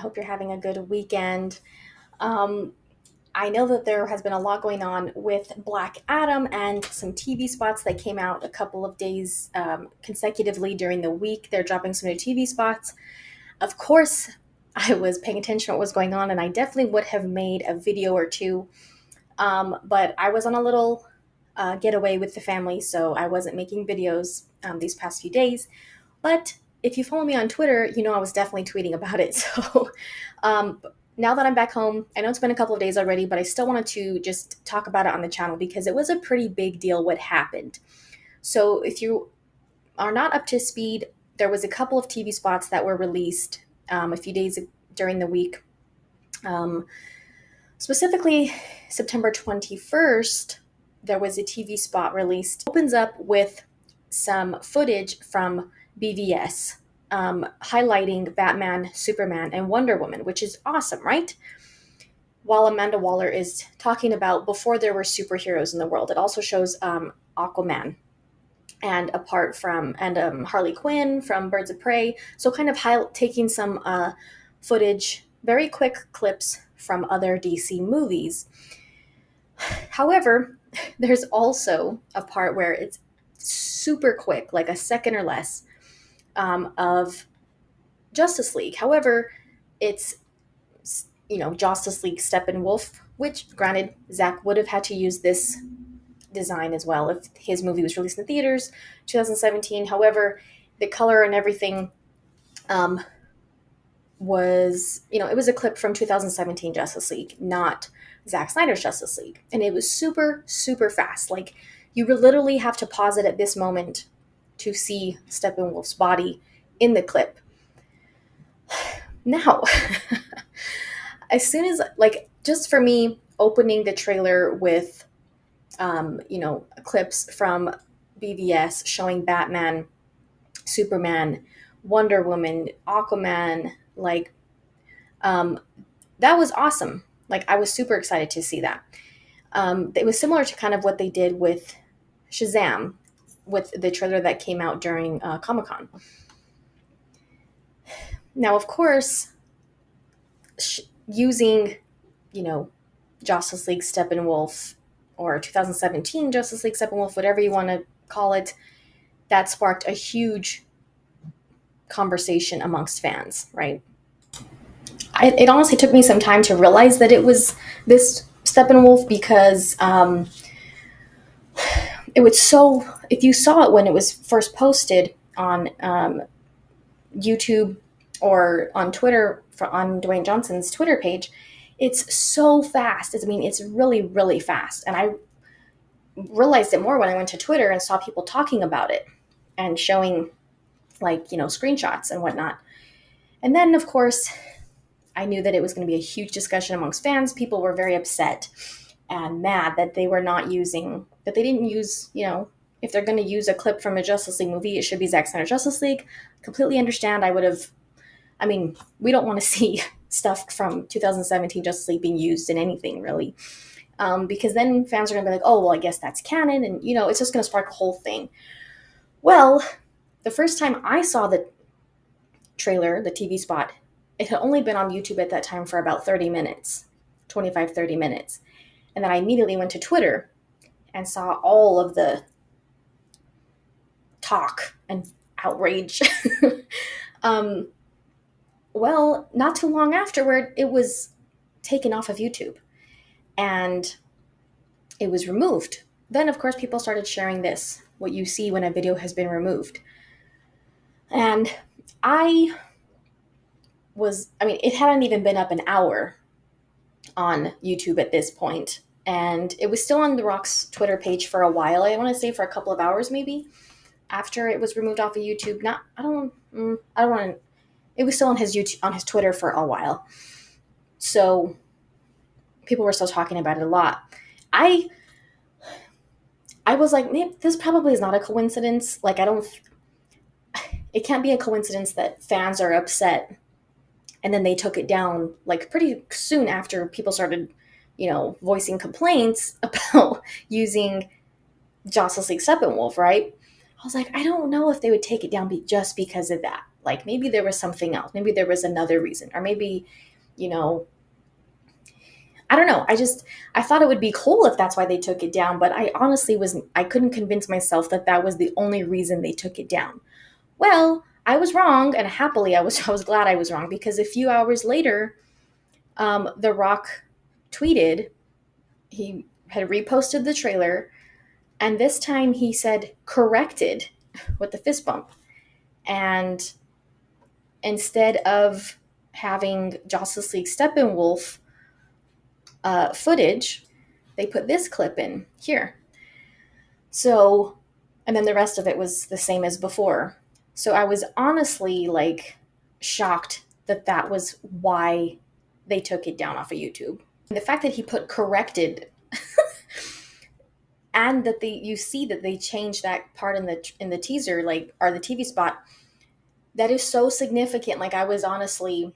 Hope you're having a good weekend. Um, I know that there has been a lot going on with Black Adam and some TV spots that came out a couple of days consecutively during the week. They're dropping some new TV spots. Of course, I was paying attention to what was going on, and I definitely would have made a video or two. But I was on a little getaway with the family, so I wasn't making videos these past few days. But if you follow me on Twitter, you know I was definitely tweeting about it. So um, now that I'm back home, I know it's been a couple of days already, but I still wanted to just talk about it on the channel because it was a pretty big deal what happened. So if you are not up to speed, there was a couple of TV spots that were released a few days during the week. Um, Specifically, September 21st, there was a TV spot released. It opens up with some footage from BVS highlighting Batman, Superman, and Wonder Woman, which is awesome, right? While Amanda Waller is talking about before there were superheroes in the world, it also shows Aquaman and Harley Quinn from Birds of Prey. So kind of taking some footage, very quick clips from other DC movies. However, there's also a part where it's super quick, like a second or less, of Justice League. However, it's Justice League Steppenwolf, which granted Zach would have had to use this design as well if his movie was released in theaters 2017. However, the color and everything was, it was a clip from 2017 Justice League, not Zack Snyder's Justice League. And it was super, super fast. Like, you would literally have to pause it at this moment to see Steppenwolf's body in the clip. Now, as soon as, just for me, opening the trailer with, clips from BVS showing Batman, Superman, Wonder Woman, Aquaman, that was awesome. I was super excited to see that. It was similar to kind of what they did with Shazam, with the trailer that came out during Comic-Con. Now, of course, using, Justice League Steppenwolf or 2017 Justice League Steppenwolf, whatever you want to call it, that sparked a huge conversation amongst fans, right? It honestly took me some time to realize that it was this Steppenwolf because it was so. If you saw it when it was first posted on YouTube or on Twitter on Dwayne Johnson's Twitter page, it's so fast. It's really, really fast. And I realized it more when I went to Twitter and saw people talking about it and showing screenshots and whatnot. And then, of course, I knew that it was going to be a huge discussion amongst fans. People were very upset and mad that they didn't use, if they're going to use a clip from a Justice League movie, it should be Zack Snyder Justice League. Completely understand. We don't want to see stuff from 2017 Justice League being used in anything, really. Because then fans are going to be like, oh, well, I guess that's canon. And, it's just going to spark a whole thing. Well, the first time I saw the trailer, the TV spot, it had only been on YouTube at that time for about 30 minutes, 25, 30 minutes. And then I immediately went to Twitter and saw all of the talk and outrage. Well, not too long afterward, it was taken off of YouTube and it was removed. Then, of course, people started sharing this, what you see when a video has been removed. And it hadn't even been up an hour on YouTube at this point. And it was still on The Rock's Twitter page for a while. I want to say for a couple of hours, maybe, after it was removed off of YouTube. It was still on his Twitter for a while. So people were still talking about it a lot. I was like, this probably is not a coincidence. It can't be a coincidence that fans are upset and then they took it down pretty soon after people started, voicing complaints about using Justice League Steppenwolf, right? I was like, I don't know if they would take it down just because of that. Like maybe there was something else. Maybe there was another reason, or maybe, you know, I don't know. I thought it would be cool if that's why they took it down, but I honestly wasn't. I couldn't convince myself that that was the only reason they took it down. Well, I was wrong, and happily, I was glad I was wrong because a few hours later, The Rock tweeted he had reposted the trailer, and this time he said corrected with the fist bump, and instead of having Justice League Steppenwolf footage, they put this clip in here. So, and then the rest of it was the same as before. So I was honestly like shocked that that was why they took it down off of YouTube. And the fact that he put corrected and that you see that they changed that part in the teaser, like, or the TV spot, that is so significant. Like I was honestly,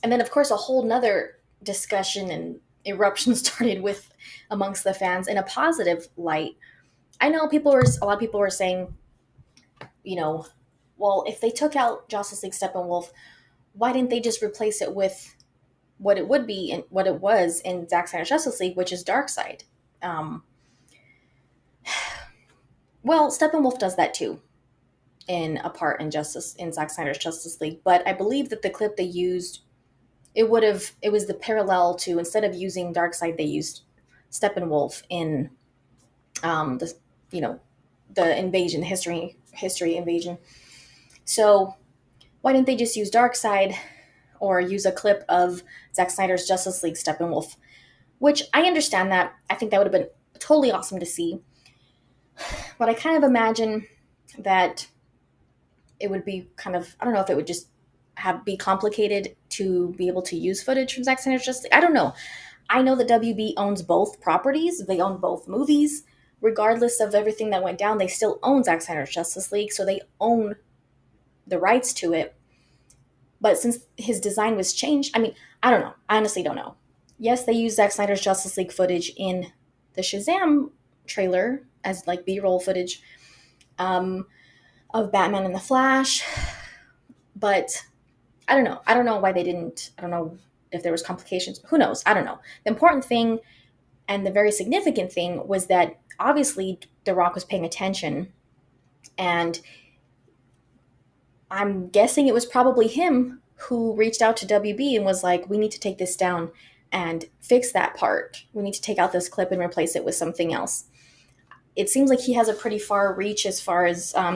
and then of course a whole nother discussion and eruption started with amongst the fans in a positive light. I know a lot of people were saying, you know, well, if they took out Justice League Steppenwolf, why didn't they just replace it with what it would be and what it was in Zack Snyder's Justice League, which is Darkseid? Um, well, Steppenwolf does that too in a part in Zack Snyder's Justice League, but I believe that the clip they used, it was the parallel to, instead of using Darkseid, they used Steppenwolf in the, you know, the invasion, the history invasion. So why didn't they just use Darkseid or use a clip of Zack Snyder's Justice League Steppenwolf? Which I understand that. I think that would have been totally awesome to see. But I kind of imagine that it would be kind of, I don't know if it would just be complicated to be able to use footage from Zack Snyder's Justice League. I don't know. I know that WB owns both properties. They own both movies. Regardless of everything that went down, they still own Zack Snyder's Justice League, so they own the rights to it. But since his design was changed, I mean, I don't know. I honestly don't know. Yes, they used Zack Snyder's Justice League footage in the Shazam trailer as like B-roll footage of Batman and the Flash, but I don't know. I don't know why they didn't. I don't know if there was complications. Who knows? I don't know. The important thing and the very significant thing was that obviously The Rock was paying attention, and I'm guessing it was probably him who reached out to WB and was like, we need to take this down and fix that part. We need to take out this clip and replace it with something else. It seems like he has a pretty far reach as far as, I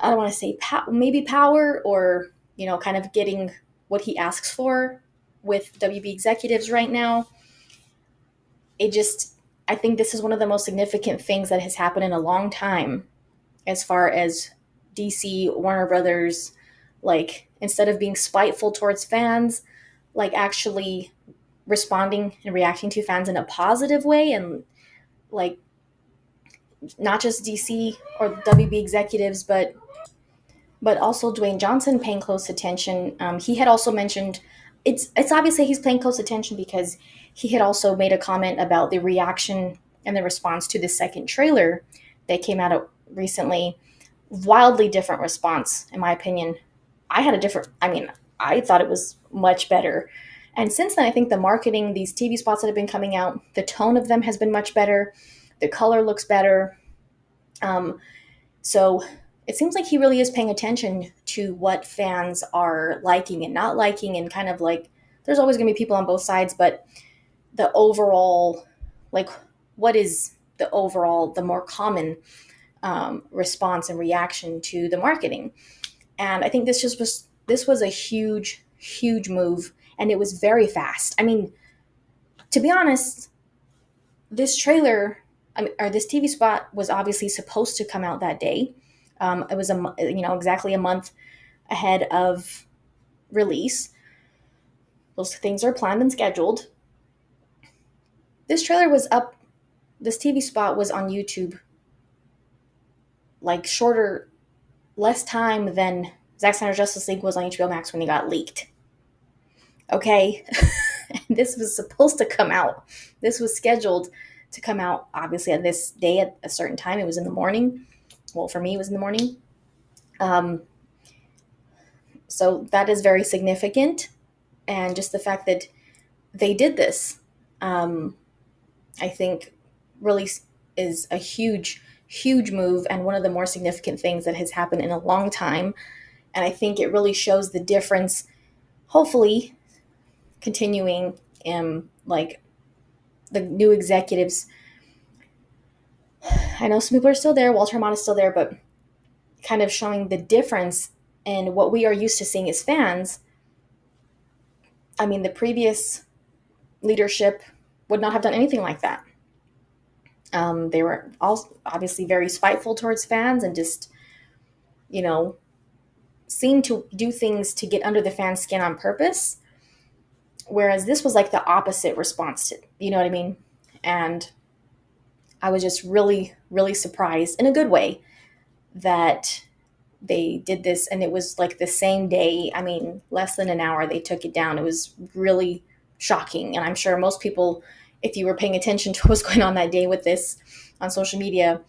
don't want to say maybe power, or, you know, kind of getting what he asks for with WB executives right now. I think this is one of the most significant things that has happened in a long time as far as DC, Warner Brothers, like, instead of being spiteful towards fans, like actually responding and reacting to fans in a positive way, and like not just DC or WB executives, but also Dwayne Johnson paying close attention. He had also mentioned, it's obviously he's paying close attention because he had also made a comment about the reaction and the response to the second trailer that came out recently. Wildly different response, in my opinion. I thought it was much better. And since then, I think the marketing, these TV spots that have been coming out, the tone of them has been much better. The color looks better. So it seems like he really is paying attention to what fans are liking and not liking, and kind of like, there's always going to be people on both sides, but the overall, like, what is the overall, the more common response and reaction to the marketing? And I think this was a huge move, and it was very fast. I mean, to be honest, this trailer, or this TV spot, was obviously supposed to come out that day. It was exactly a month ahead of release. Those things are planned and scheduled. This trailer was up. This TV spot was on YouTube, like, less time than Zack Snyder's Justice League was on HBO Max when it got leaked. Okay? This was supposed to come out. This was scheduled to come out, obviously, on this day at a certain time. It was in the morning. Well, for me, it was in the morning. So that is very significant. And just the fact that they did this, um, I think, really is a huge, huge move and one of the more significant things that has happened in a long time. And I think it really shows the difference, hopefully, continuing like the new executives. I know some people are still there, Walter Hamada is still there, but kind of showing the difference in what we are used to seeing as fans. I mean, the previous leadership would not have done anything like that. They were all obviously very spiteful towards fans and just, you know, seemed to do things to get under the fans' skin on purpose. Whereas this was like the opposite response to, you know what I mean? And I was just really, really surprised in a good way that they did this. And it was like the same day. I mean, less than an hour, they took it down. It was really shocking. And I'm sure most people, if you were paying attention to what was going on that day with this on social media,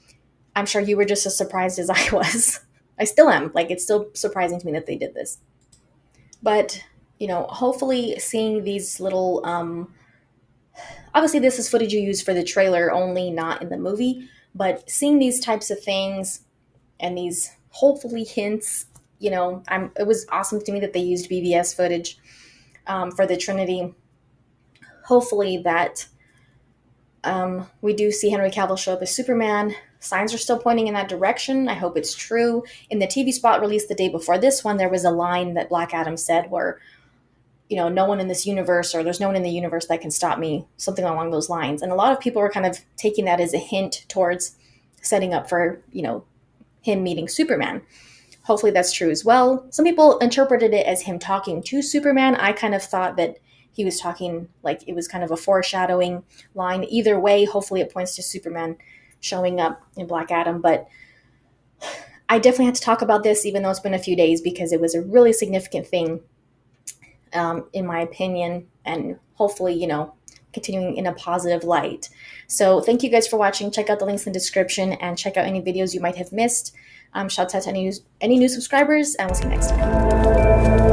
I'm sure you were just as surprised as I was. I still am. Like, it's still surprising to me that they did this. But, hopefully seeing these little, obviously this is footage you use for the trailer only, not in the movie, but seeing these types of things and these hopefully hints, it was awesome to me that they used BVS footage for the Trinity. Hopefully that we do see Henry Cavill show up as Superman. Signs are still pointing in that direction. I hope it's true. In the TV spot released the day before this one, there was a line that Black Adam said where, no one in this universe, or there's no one in the universe that can stop me, something along those lines. And a lot of people were kind of taking that as a hint towards setting up for, him meeting Superman. Hopefully that's true as well. Some people interpreted it as him talking to Superman. I kind of thought that he was talking, like it was kind of a foreshadowing line. Either way, hopefully it points to Superman showing up in Black Adam. But I definitely had to talk about this, even though it's been a few days, because it was a really significant thing, in my opinion, and hopefully, continuing in a positive light. So thank you guys for watching. Check out the links in the description and check out any videos you might have missed. Shout out to any new subscribers, and we'll see you next time.